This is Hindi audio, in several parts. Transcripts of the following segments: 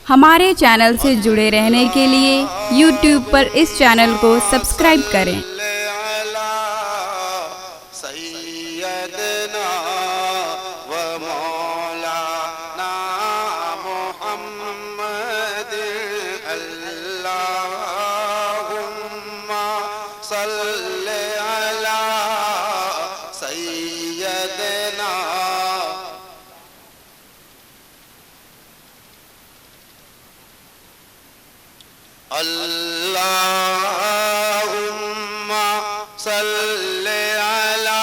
हमारे चैनल से जुड़े रहने के लिए YouTube पर इस चैनल को सब्सक्राइब करें। अल्लाहुम्मा सल्ले अला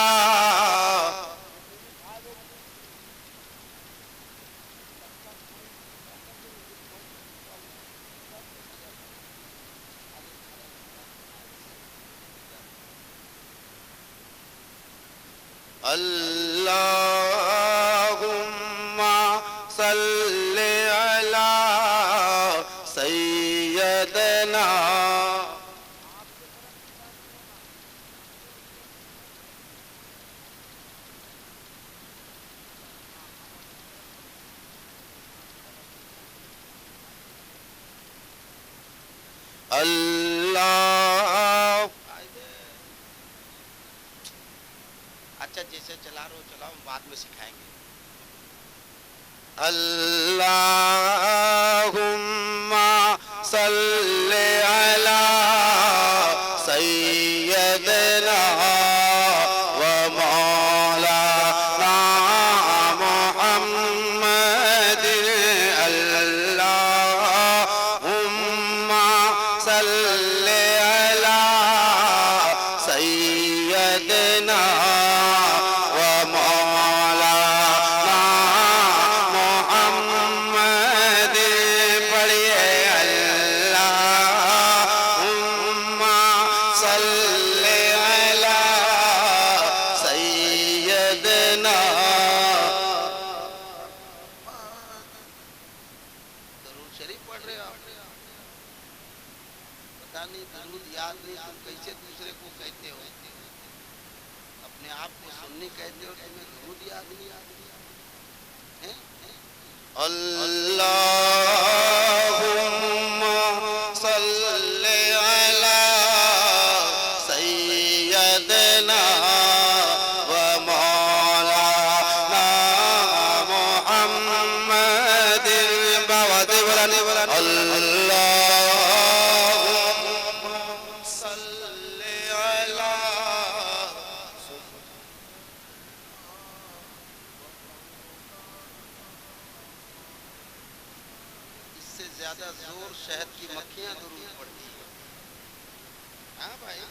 अल्लाहुम्मा सल्ले अला सय्यदना अल्लाह। अच्छा जैसे चला रहे हो चलाओ, बाद में सिखाएंगे। अल्लाहुम्मा सल्ले अला सय्यदना व मौलाना मुहम्मदिन। अल्लाहुम्मा सल्ले अला सय्यदना व मौलाना मुहम्मदिन। पढ़िए अल्लाहुम्मा सल्ले अला सय्यदना। दरूद शरीफ पढ़ रहे हो आप? पता नहीं, दरूद याद नहीं, तुम कैसे दूसरे को कहते हो? अपने आप को सुन्नी कहते हो, तुम्हें दरूद याद नहीं है? अल्लाहुम्मा सल्ले अला सय्यदना व मौलाना मुहम्मदिन। बावाज़े बोला अल्लाहुम्मा सल्ले अला। इससे ज्यादा जोर शहद की मक्खियां दुरूद पड़ती है। हाँ भाई,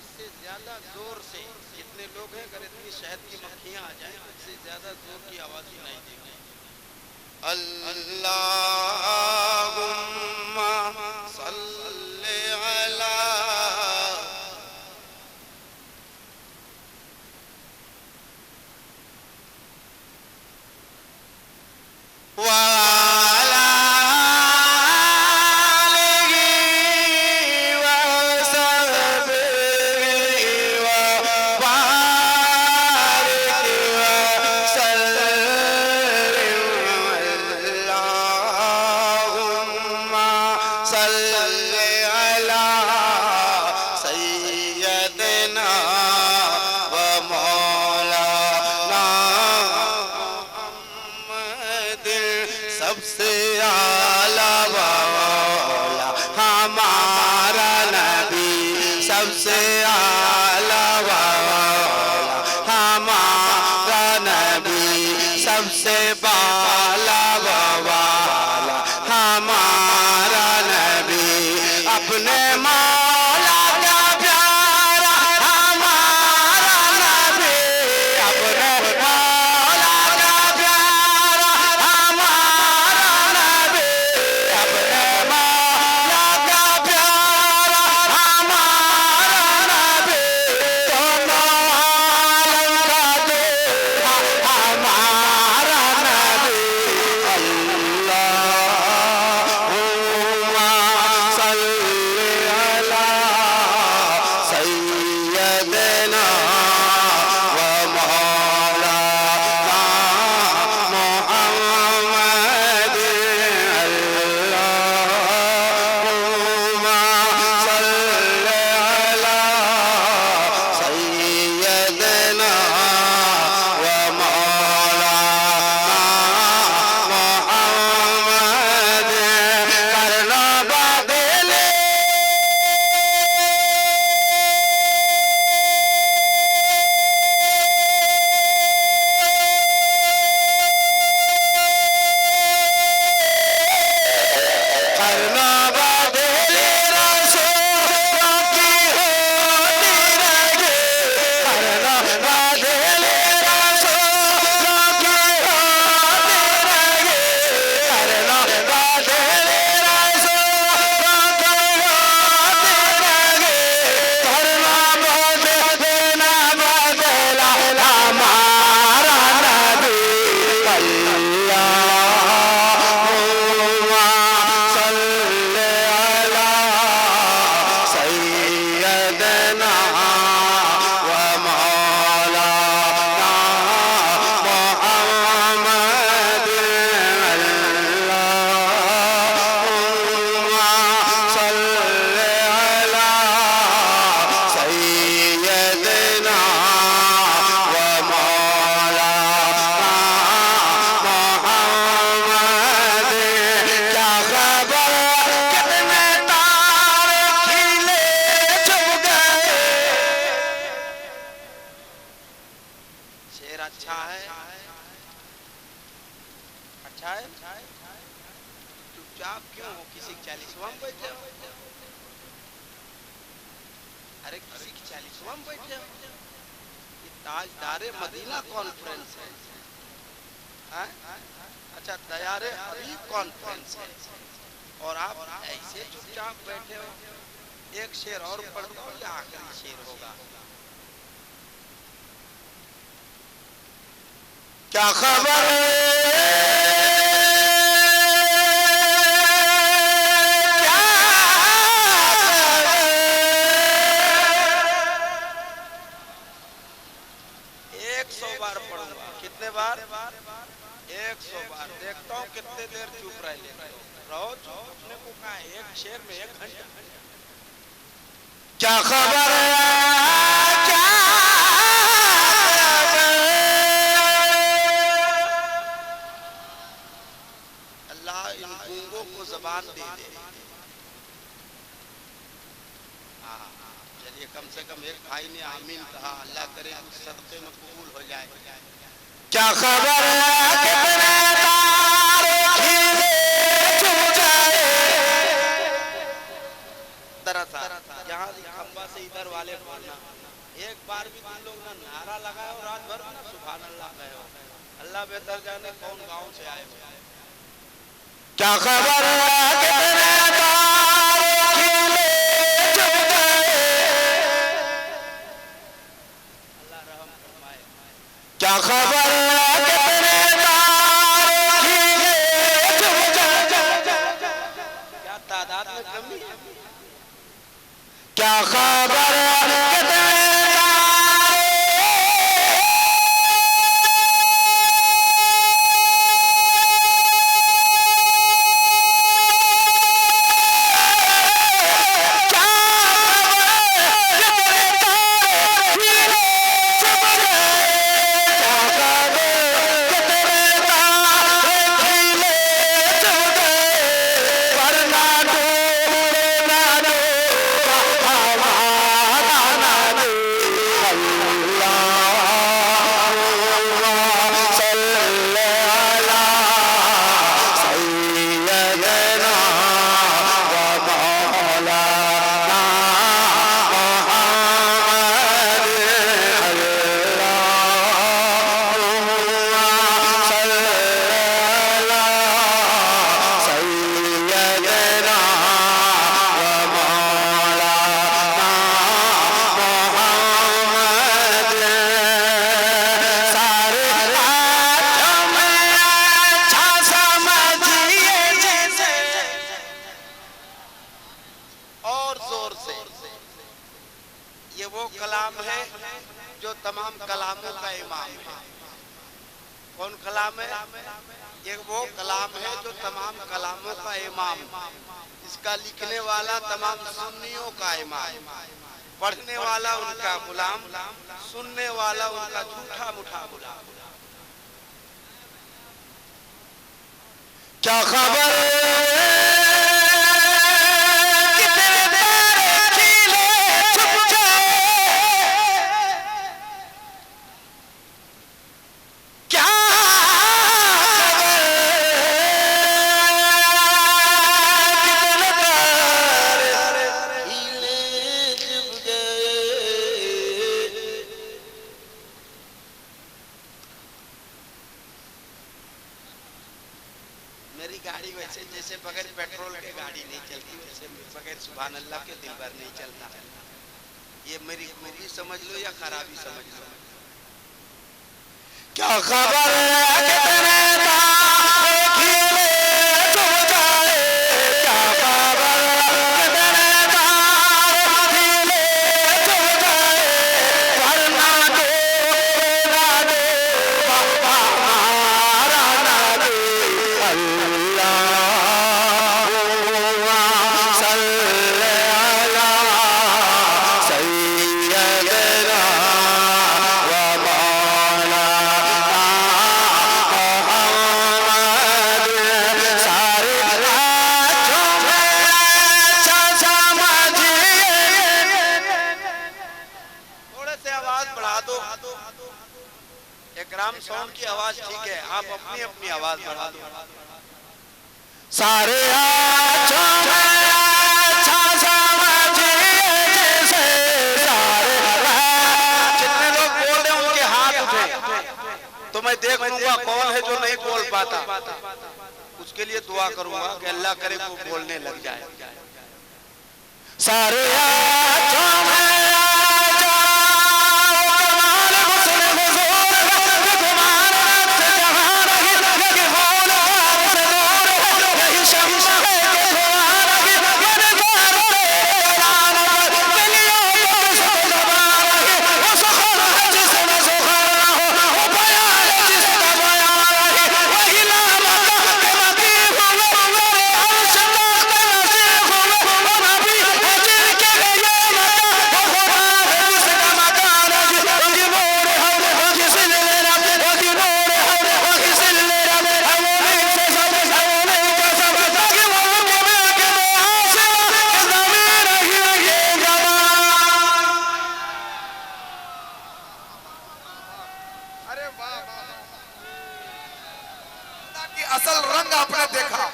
इससे ज्यादा जोर से जितने लोग हैं, अगर इतनी शहद की मक्खियां आ जाए, इससे ज्यादा जोर की आवाज सुनाई देगी। अल्लाहुम्मा सल्ले अला वाला आलिही व सहबिही व बारिक व सल्लिम। अल्लाहुम्मा सल्ले अला सय्यदना व मौलाना मुहम्मदिन। सबसे आला वाला हमारा नबी, सबसे आला वाला हमारा नबी, सबसे बाला वाला हमारा नबी, करना बदले रसूलों की होती रहे, करना बदले रसूलों की होती रहे, करना बदले रसूलों की होती रहे, करना बदलना बदला हमारा नबी अल्लाहुम्मा सल्ली अला सय्यदना व मौलाना मुहम्मद अल्लाहुम्मा सल्ली अला सय्यदना व मौलाना मुहम्मद। क्या खबर कितने तारे खिले छुप गए। शेर अच्छा है, अच्छा है। चुपचाप क्यों हो, किसी की 40वां में बैठ जाओ। अरे किसी की 40वां में बैठ जाओ। ये ताजदारे मदीना कॉन्फ्रेंस है, हैं? अच्छा दयारे हबीब कॉन्फ्रेंस है और आप ऐसे चुपचाप बैठे हो। एक शेर और पढ़ दो, ये आखिरी शेर होगा। क्या खबर क्या खबर। 100 बार पढ़ूंगा। कितने बार? 100 बार। देखता हूँ कितने देर चुप रहे रहो। चुप, अपने को कहा एक शेर में 1 घंटा। क्या खबर क्या खबर। अल्लाह इन गूंगों को जबान दे दे। हाँ, चलिए कम से कम एक भाई ने आमीन कहा। अल्लाह करे उस सदक़े में कबूल हो जाए। क्या खबर कितने तारे खिले छुप गए। दरअसल यहाँ खंबा से इधर वाले बोलना, एक बार भी तुम लोग ना नारा लगाए हो रात भर ना सुभान अल्लाह कहे हो। अल्लाह बेहतर जाने कौन गांव से आए हो। क्या खबर कितने तारे खिले छुप गए। अल्लाह रहम फरमाए। क्या खबर कितने तारे खिले छुप गए। क्या तादाद में कमी है। क्या खबर कितने तमाम कलामों का इमाम है। कौन कलाम है? ये वो कलाम है जो तमाम कलामों का इमाम, इसका लिखने वाला तमाम सुन्नियों का इमाम, पढ़ने वाला उनका गुलाम, सुनने वाला उनका झूठा मुठा गुलाम। क्या खबर बगैर पेट्रोल के गाड़ी नहीं चलती, वैसे बगैर सुभान अल्लाह के दिल भर नहीं चलता। ये मेरी खूबी समझ लो या खराबी समझ लो। क्या खबर कितने खिले जो जाए, क्या खबर कितने खिले जो जाए, वरना दो ना दो हमारा ना दे। अल्लाहुम्मा सल्ली अला सय्यदना व मौलाना मुहम्मद। सारे हाथों में अच्छा समझिए। थोड़े से आवाज बढ़ा दो। एकराम साउंड की आवाज ठीक है, आप अपनी अपनी आवाज बढ़ा दो। सारे हाथों में अच्छा समझिए, जैसे सारे जितने लोग बोल रहे हैं उनके हाथ उठे तो मैं देख लूंगा कौन है जो नहीं बोल पाता, उसके लिए दुआ करूंगा कि अल्लाह करे वो बोलने लग जाए। सारे हाथों में असल रंग आपने देखा।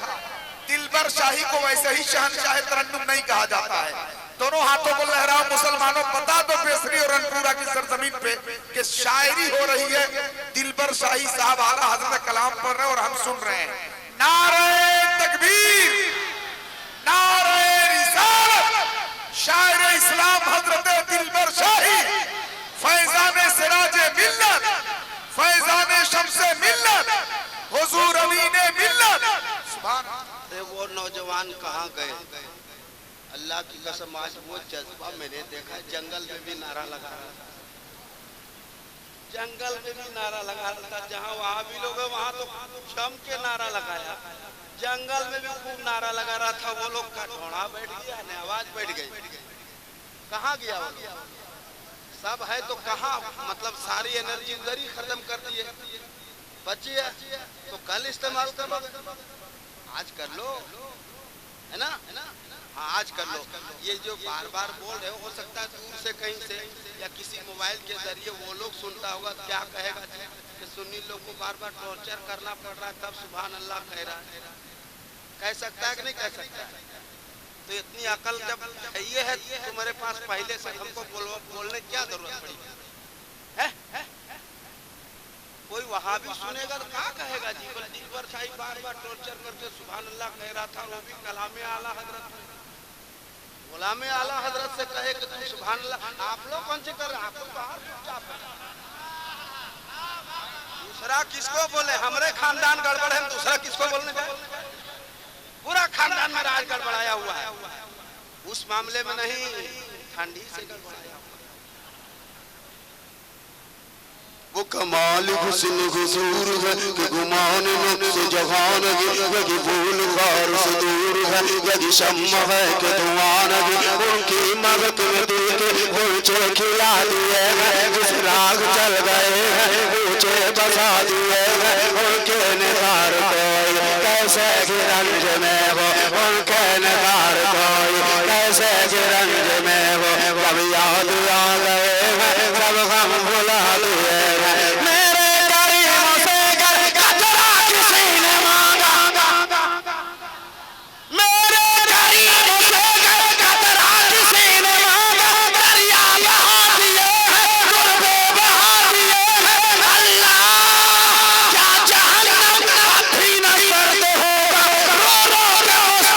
दिलबर शाही को वैसे ही शहनशाह तरन्नुम नहीं कहा जाता है। दोनों हाथों को लहराओ मुसलमानों, बता दो बेसरी और रनपुरा की सरजमीन पे कि शायरी हो रही है। दिलबर शाही साहब आला हजरत कलाम पढ़ रहे हैं और हम सुन रहे हैं। नारे तकबीर, नारे रिसालत, शायर इस्लाम हजरत दिलबर शाही, फैजान सिराजे मिल्लत, फैजान शम्से मिल्लत, हुजूर अमीने मिल्लत। सुभान वो नौजवान कहाँ गए? अल्लाह की कसम आज वो जज्बा मैंने देखा। जंगल में भी नारा लगा रहा था, जंगल में भी नारा लगा रहा था। जहाँ वहाँ भी लोग हैं वहाँ तो जम के नारा लगाया, जंगल में भी खूब नारा लगा रहा था। वो लोग का ढोड़ा बैठ गया ने आवाज बैठ गई। कहाँ गया वो लोग? सब है तो कहाँ, मतलब सारी एनर्जी उधर ही खत्म कर दिए। बची है तो कल इस्तेमाल कर लो, आज कर लो, है ना? हाँ आज कर लो। ये जो बार बार बोल रहे हो सकता है दूर से कहीं से या किसी मोबाइल के जरिए वो लोग सुनता होगा, क्या कहेगा कि सुन्नी लोग को बार बार टॉर्चर करना पड़ रहा है तब सुभान अल्लाह कह रहा है। कह सकता है कि नहीं कह सकता? तो इतनी अकल जब ये है तुम्हारे पास पहले से, हमको बोलने क्या जरूरत पड़ी है? कोई वहां भी सुनेगा तो क्या कहेगा जी? दिलबर शाही बार बार टॉर्चर करके सुभान अल्लाह कह रहा था, वो भी कलामे आला हजरत, गुलामे आला हजरत से कहे कि तुम सुभान अल्लाह। आप लोग कौन से कर रहे हैं? आपको बाहर चुपचाप है। दूसरा किसको बोले? हमारे खानदान गड़बड़ है, दूसरा किसको बोलने जाए? पूरा खानदान में राज गड़बड़ाया हुआ है, उस मामले में नहीं, ठंडी से गड़बड़ाया। वो कमाल हुस्न हुजूर है कि गुमान नफ्स जहान है, यही फूल खार से दूर है, यही शम्मा है कि दुआन है। उनकी महक में दिल के ऊंचे खिला दिए हैं, जिस राग चल गए हैं ऊंचे बसा दिए हैं। उनके निगार कोई कैसे गिरंज में हो, उनके निगार कोई कैसे गिरंज में हो। जब याद आ गए हैं सब हम भुला दिए हैं। मेरे करीमों से घर कचरा किसी ने मांगा, मेरे करीमों से घर कचरा किसी ने मांगा। दरिया बहा दिए हैं, गुर्बे बहा दिए हैं। अल्लाह क्या जहन्नम भी न सर्द होगा, रो रो के उस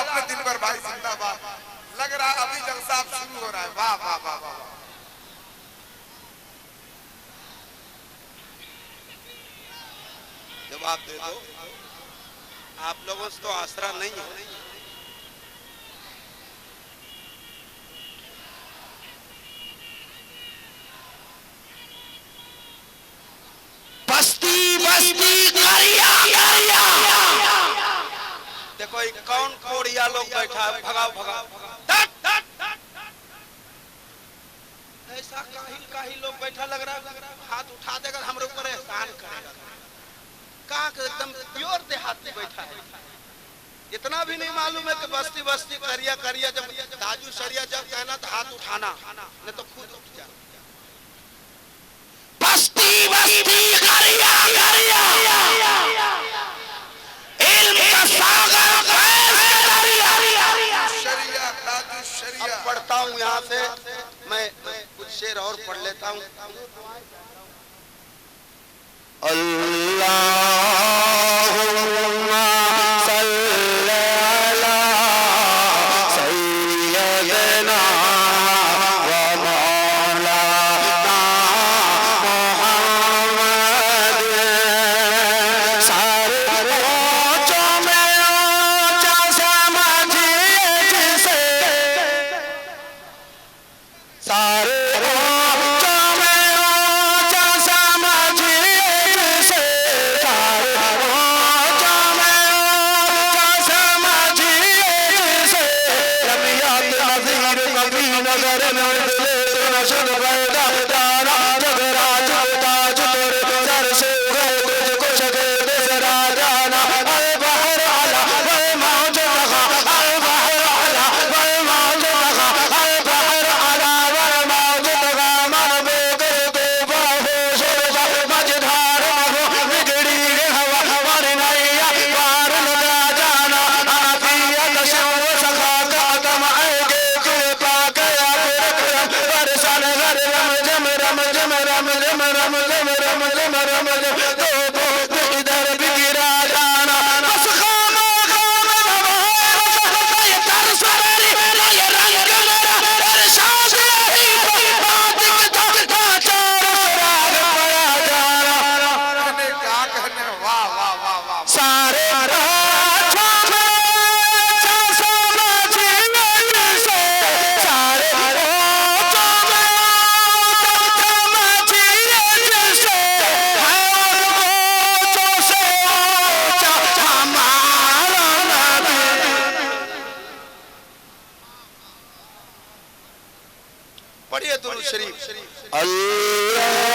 अपने दिलबर भाई जिंदाबाद। लग रहा है अभी जलसा अब शुरू हो रहा है। वाह वाह वाह वाह। जवाब दे दो, आप लोगों से तो आसरा नहीं है। बस्ती बस्ती करिया करिया। देखो ये कौन कोड़िया लोग बैठा है, भगाओ भगाओ। ऐसा काहिल काहिल लोग बैठा लग रहा है, हाथ उठा देगा हमारे ऊपर एहसान करेगा। कहाँ के एकदम प्योर देहाती बैठा है। इतना भी नहीं मालूम है कि बस्ती बस्ती करिया करिया। जब दाजू सरिया जब कहना तो हाथ उठाना, नहीं तो खुद उठ जा। बस्ती बस्ती करिया करिया। इल्म का सागर फैज़ का दरिया। शरिया दादू शरिया। अब पढ़ता हूँ यहाँ से, मैं कुछ शेर और पढ़ लेता हूँ। अल्लाहुम्मा सल्ली अला सय्यदना व मौलाना मुहम्मद। सारे ऊंचों में ऊंचा समझिए जिसे, सारे ऊंचों में ऊंचा समझिए जिसे, सारे ऊंचों में ऊंचा समझिए जिसे। रमियात नज़ीर कभी नजर न मिले नशद पैदा दाना जगराज ताज तेरे सर से गए तुझको शके बेसरा जाना। अरे बहर आला वह मौज लगा, अरे बहर आला वह मौज लगा, अरे बहर आला वह मौज लगा। मन बेदे दे बाहो शोभा मझधार हो बिगड़ी रे हवा हमारी नैया पार लगा जाना। आतिया कशम सखा का दम आएगे कृपा कया करम बरसन घर रम जम रम जम रम जम रम जम रम जम रम जम तो बहुत इधर भी गिरा जाना। बस खामा खामा नवार ये तरस मेरी ये रंग मेरा इरशाद यही बात था चार राग पाया जाना। कहने क्या कहने। वाह वाह वाह वाह। सारे राजा में समझिए जिसे, सारे ऊंचों में ऊंचा समझिए जिसे। है उन ऊंचों से ऊंचा हमारा नबी। पढ़िए दुरूद शरीफ। अल्लाहुम्मा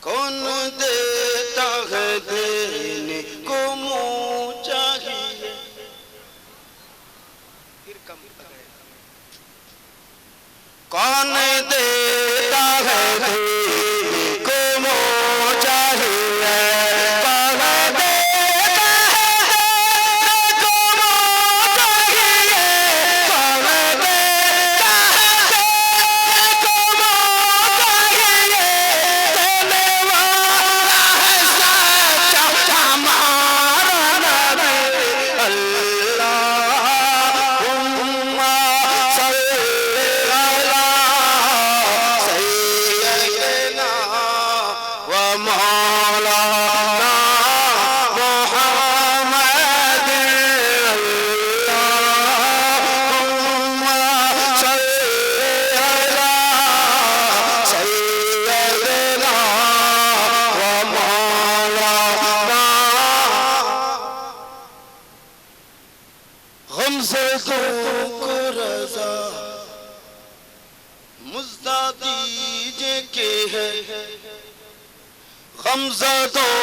कौन देता है देने को मुँह चाहिए। फिर कम कौन देता है देने को मुँह चाहिए। कौन देता है देने को मुँह चाहिए। कौन देता है देने को मुँह चाहिए। देने वाला है सच्चा हमारा नबी। अल्लाहुम्मा सल्ली अला सय्यदना व मौलाना मुहम्मद। अल्लाहुम्मा सल्ली अला सय्यदना व मौलाना। गमज़े को रज़ा मुज़्दा दीजे के है। गमज़दों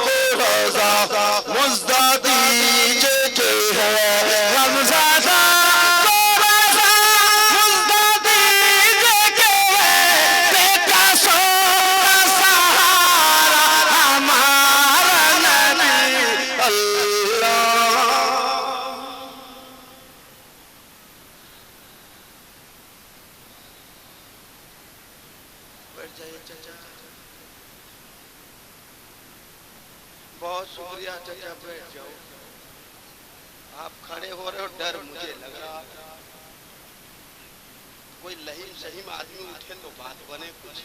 को रज़ा मुज़्दा दीजे के है। गमज़दों को रज़ा मुज़्दा दीजे के है। बेकसों का सहारा हमारा नबी। अल्लाह बैठ जाइए चाचा। बहुत शुक्रिया चाचा, बैठ जाओ। आप खड़े हो रहे हो, डर मुझे लग रहा। कोई लहीम सहीम आदमी उठे तो बात बने कुछ।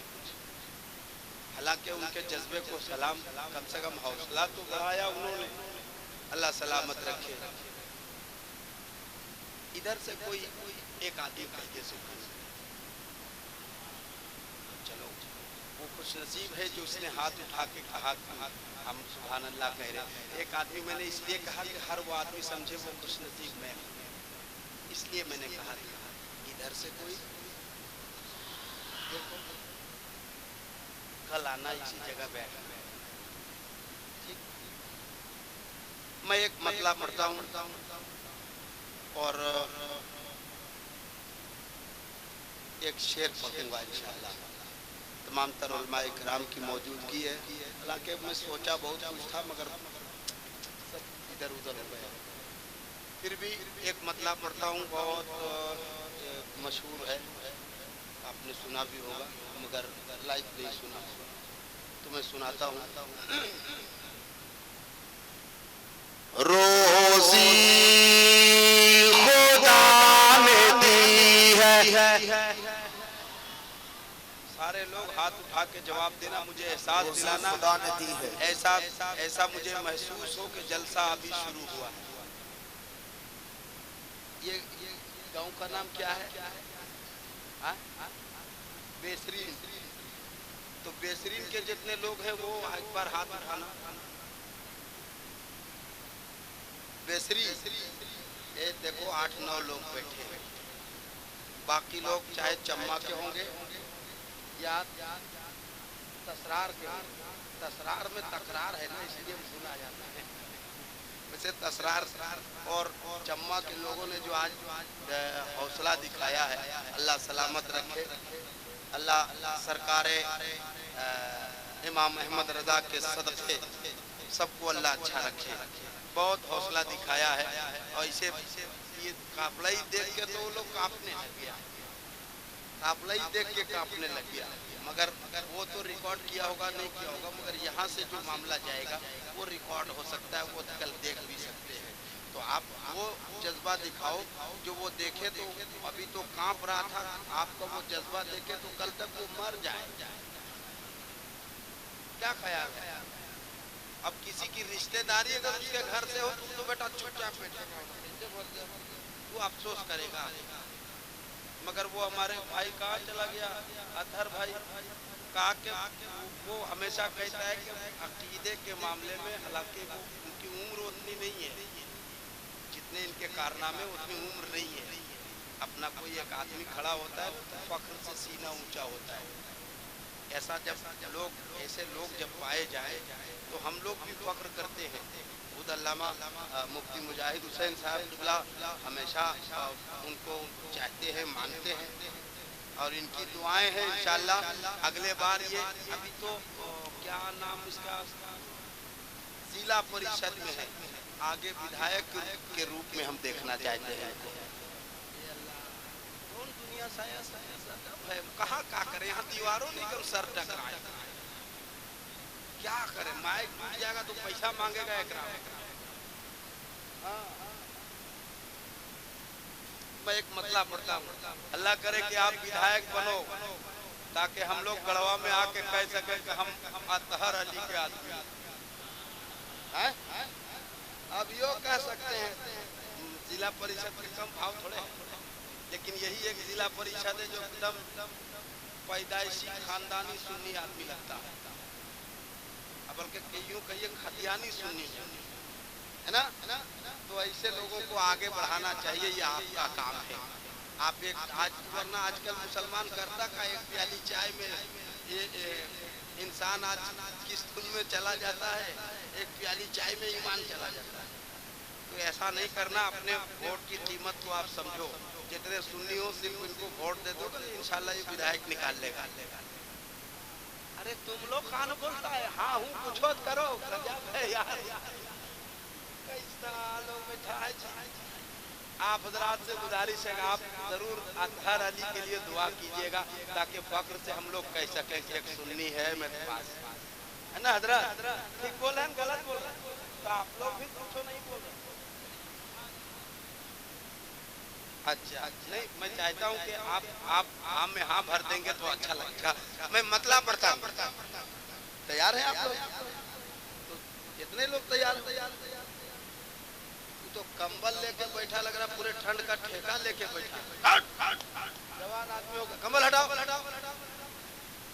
हालांकि उनके जज्बे को सलाम, कम से कम हौसला तो बढ़ाया उन्होंने। अल्लाह सलामत रखे। इधर से कोई एक आदमी कहिए सुबह, चलो वो खुश नसीब है जो उसने हाथ उठा के कहा हम सुभान अल्लाह कह रहे। एक आदमी मैंने इसलिए कहा कि हर वो आदमी समझे वो खुश नसीब मैं, इसलिए मैंने कहा इधर से कोई देखो, कल आना इसी जगह बैठना। ठीक, मैं एक मतला पढ़ता हूँ और एक शेर पढ़ूंगा इंशाअल्लाह। तमाम तर उलमा इकराम की मौजूदगी है। हालांकि मैं सोचा बहुत कुछ था मगर सब इधर उधर हो गया। फिर भी एक मतला पढ़ता हूँ, बहुत मशहूर है, आपने सुना भी होगा मगर लाइव नहीं सुना होगा, तो मैं सुनाता हूँ। रोज़ी खुदा ने दी है। सारे लोग हाथ उठा के जवाब देना, मुझे एहसास दिलाना खुदा ने दी है। ऐसा मुझे महसूस हो कि जलसा अभी शुरू हुआ है। ये गांव का नाम क्या है? बेसरीन। तो बेसरीन के जितने लोग हैं वो एक बार हाथ उठाना। बेसरीन ये देखो 8-9 लोग बैठे हैं। बाकी लोग चाहे चम्मा के होंगे या तसरार के। तसरार में तकरार है ना, इसलिए सुना जाता है। वैसे तसरार और चम्मा के लोगों ने जो आज हौसला दिखाया है, अल्लाह सलामत रखे। अल्लाह सरकारे इमाम अहमद रजा के सदक़े सबको अल्लाह अच्छा रखे। बहुत हौसला दिखाया है और इसे ये काफला ही देख के तो वो लोग कांपने लग गया। काफला ही देख के कांपने लग गया। मगर वो तो रिकॉर्ड किया होगा नहीं किया होगा, मगर यहाँ से जो मामला जाएगा वो रिकॉर्ड हो सकता है, वो कल देख भी सकते हैं। तो आप वो जज्बा दिखाओ जो वो देखे तो अभी तो कांप रहा था, आपका वो जज्बा देखे तो कल तक वो मर जाए। क्या ख्याल है? अब किसी की रिश्तेदारी अगर उसके घर से हो तो बेटा चुपचाप बैठा, वो अफसोस करेगा। मगर वो हमारे भाई कहाँ चला गया, अतहर भाई कहा कि वो हमेशा कहता है कि अकीदे के मामले में, हालांकि वो उनकी उम्र उतनी नहीं है जितने इनके कारनामे, उतनी उम्र नहीं है। अपना कोई एक आदमी खड़ा होता है तो फख्र से सीना ऊंचा होता है। ऐसा ऐसे लोग जब पाए जाए तो हम लोग भी फख्र करते हैं। खुद अल्लामा मुफ्ती मुजाहिद हुसैन साहब किबला हमेशा उनको चाहते हैं, मानते हैं और इनकी दुआएं हैं। इंशाअल्लाह अगले बार ये अभी तो क्या नाम इसका जिला परिषद में है, आगे विधायक के रूप में हम देखना चाहते हैं इनको। कौन दुनिया साया है, कहाँ क्या करें, यहाँ दीवारों नहीं कर सर टकराए, क्या करें? माइक टूट जाएगा तो पैसा मांगेगा एक। मैं एक मतला पढ़ता हूँ, अल्लाह करे कि आप विधायक बनो ताकि हम लोग गढ़वा में आके कह सके कि हम अतहर अली के आदमी हैं। अब यो कह सकते हैं जिला परिषद के कम भाव थोड़े, लेकिन यही एक जिला परिषद है जो एकदम पैदाइशी खानदानी सुन्नी आदमी लगता है, बल्कि यूं कहिए खतियानी सुन्नी है ना। तो ऐसे लोगों को आगे बढ़ाना चाहिए, ये आपका काम है। आप एक वरना आजकल मुसलमान करता का एक प्याली चाय में ये इंसान आज किस धुन में चला जाता है, एक प्याली चाय में ईमान चला जाता है। तो ऐसा नहीं करना, अपने वोट की कीमत को आप समझो। जितने सुन्नी हो सिर्फ इनको वोट दे दो, इंशाल्लाह ये विधायक निकाल लेगा। अरे तुम लोग कान बोलता है, हाँ हूँ कुछ करो, गजब है यार, कैसा लोग बैठा है। आप हजरात से गुजारिश है कि आप जरूर अतहर अली के लिए दुआ कीजिएगा ताकि फक्र से हम लोग कह सकें कि एक सुन्नी है मेरे पास, है ना हजरत? ठीक बोल रहे हैं गलत बोल रहे हैं? तो आप लोग भी कुछ नहीं बोल रहे। अच्छा नहीं, मैं चाहता हूँ कि आप हाँ में हाँ भर देंगे तो अच्छा लगेगा। मैं मतला पढ़ता हूँ। तैयार हैं आप लोग? तो कितने लोग तैयार? तो कंबल लेके बैठा लग रहा, पूरे ठंड का ठेका लेके बैठा। जवान आदमी होगा, कंबल हटाओ।